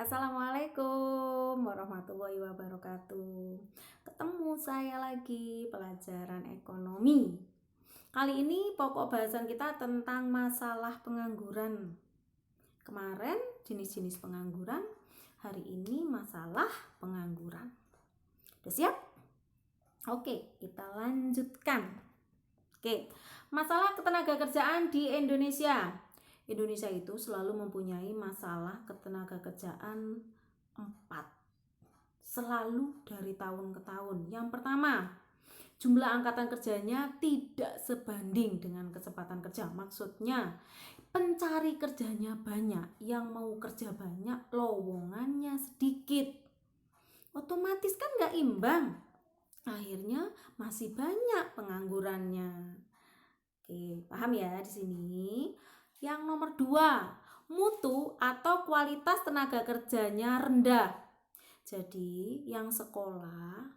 Assalamualaikum warahmatullahi wabarakatuh. Ketemu saya lagi pelajaran ekonomi. Kali ini pokok bahasan kita tentang masalah pengangguran. Kemarin jenis-jenis pengangguran, hari ini masalah pengangguran. Udah siap? Oke, kita lanjutkan. Oke, masalah ketenagakerjaan di Indonesia. Indonesia itu selalu mempunyai masalah ketenagakerjaan 4. Selalu dari tahun ke tahun. Yang pertama, jumlah angkatan kerjanya tidak sebanding dengan kecepatan kerja. Maksudnya, pencari kerjanya banyak, yang mau kerja banyak, lowongannya sedikit. Otomatis kan nggak imbang. Akhirnya masih banyak penganggurannya. Oke, paham ya di sini? Yang nomor 2, mutu atau kualitas tenaga kerjanya rendah. Jadi yang sekolah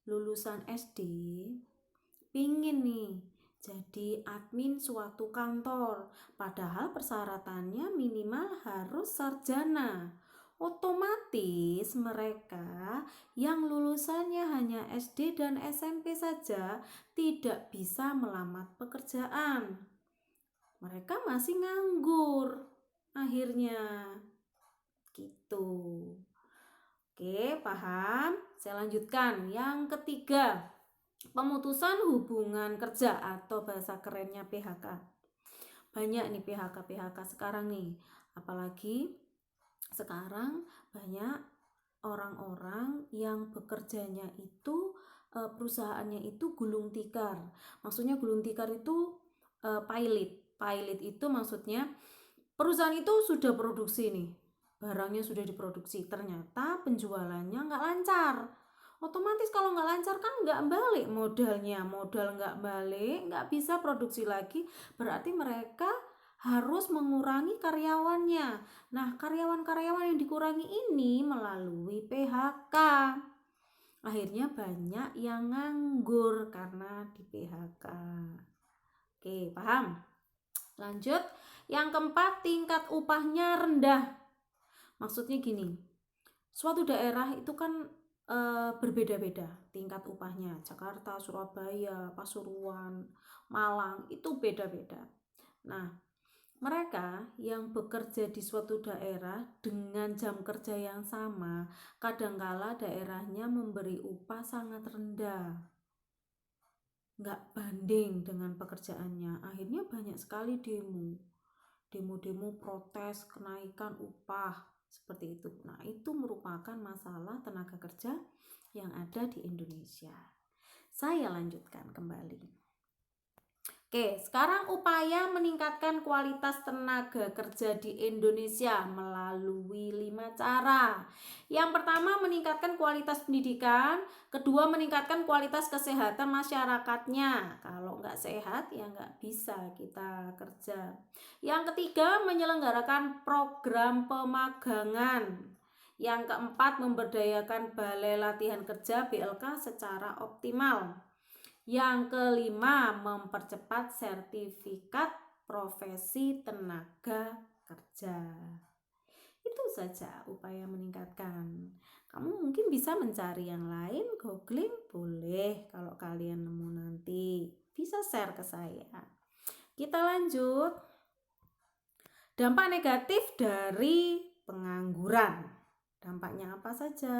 lulusan SD pingin nih jadi admin suatu kantor, padahal persyaratannya minimal harus sarjana. Otomatis mereka yang lulusannya hanya SD dan SMP saja tidak bisa melamar pekerjaan. Mereka masih nganggur akhirnya gitu. Oke, paham? Saya lanjutkan. Yang ketiga, pemutusan hubungan kerja atau bahasa kerennya PHK. Banyak nih PHK sekarang nih. Apalagi sekarang banyak orang-orang yang bekerjanya itu perusahaannya itu gulung tikar. Maksudnya gulung tikar itu pilot. Pilot itu maksudnya perusahaan itu sudah produksi nih, barangnya sudah diproduksi, ternyata penjualannya nggak lancar. Otomatis kalau nggak lancar kan nggak balik modalnya, modal nggak balik, nggak bisa produksi lagi, berarti mereka harus mengurangi karyawannya. Nah, karyawan-karyawan yang dikurangi ini melalui PHK. Akhirnya banyak yang nganggur karena di PHK. Oke, paham? Lanjut, yang keempat, tingkat upahnya rendah. Maksudnya gini, suatu daerah itu kan berbeda-beda tingkat upahnya. Jakarta, Surabaya, Pasuruan, Malang itu beda-beda. Nah, mereka yang bekerja di suatu daerah dengan jam kerja yang sama, kadangkala daerahnya memberi upah sangat rendah, nggak banding dengan pekerjaannya. Akhirnya banyak sekali demo protes kenaikan upah seperti itu. Nah, itu merupakan masalah tenaga kerja yang ada di Indonesia. Saya lanjutkan kembali. Oke, sekarang upaya meningkatkan kualitas tenaga kerja di Indonesia melalui 5 cara. Yang pertama, meningkatkan kualitas pendidikan. Kedua, meningkatkan kualitas kesehatan masyarakatnya. Kalau nggak sehat, ya nggak bisa kita kerja. Yang ketiga, menyelenggarakan program pemagangan. Yang keempat, memberdayakan Balai Latihan Kerja BLK secara optimal. Yang kelima, mempercepat sertifikat profesi tenaga kerja. Itu saja upaya meningkatkan. Kamu mungkin bisa mencari yang lain, googling boleh kalau kalian nemu nanti. Bisa share ke saya. Kita lanjut. Dampak negatif dari pengangguran. Dampaknya apa saja?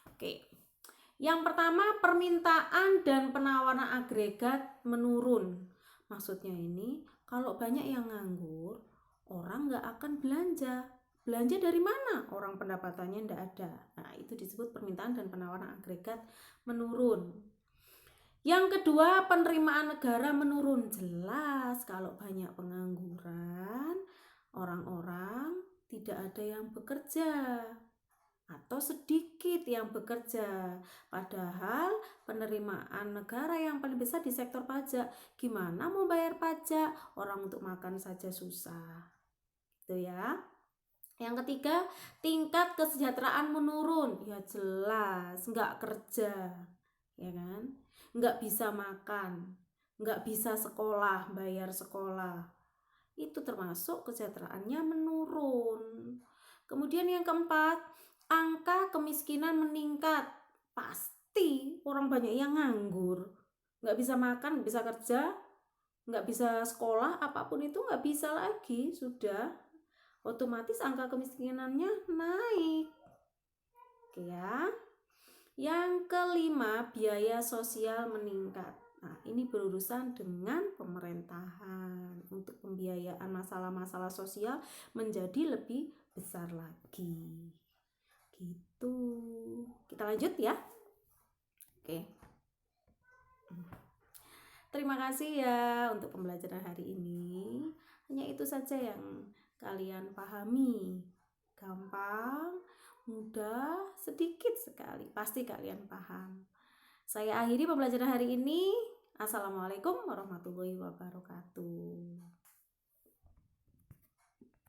Oke. Yang pertama, permintaan dan penawaran agregat menurun. Maksudnya ini, kalau banyak yang nganggur, orang nggak akan belanja. Belanja dari mana? Orang pendapatannya nggak ada. Nah, itu disebut permintaan dan penawaran agregat menurun. Yang kedua, penerimaan negara menurun. Jelas kalau banyak pengangguran, orang-orang tidak ada yang bekerja atau sedikit yang bekerja. Padahal penerimaan negara yang paling besar di sektor pajak. Gimana mau bayar pajak? Orang untuk makan saja susah. Itu ya. Yang ketiga, tingkat kesejahteraan menurun. Ya jelas, nggak kerja, ya kan? Nggak bisa makan, nggak bisa sekolah, bayar sekolah. Itu termasuk kesejahteraannya menurun. Kemudian yang keempat, angka kemiskinan meningkat. Pasti orang banyak yang nganggur, nggak bisa makan, nggak bisa kerja, nggak bisa sekolah, apapun itu nggak bisa lagi, sudah otomatis angka kemiskinannya naik. Oke ya. Yang kelima, biaya sosial meningkat. Nah, ini berurusan dengan pemerintahan untuk pembiayaan masalah-masalah sosial menjadi lebih besar lagi. Gitu. Kita lanjut ya. Oke. Terima kasih ya untuk pembelajaran hari ini. Hanya itu saja yang kalian pahami. Gampang, mudah, sedikit sekali. Pasti kalian paham. Saya akhiri pembelajaran hari ini. Assalamualaikum warahmatullahi wabarakatuh.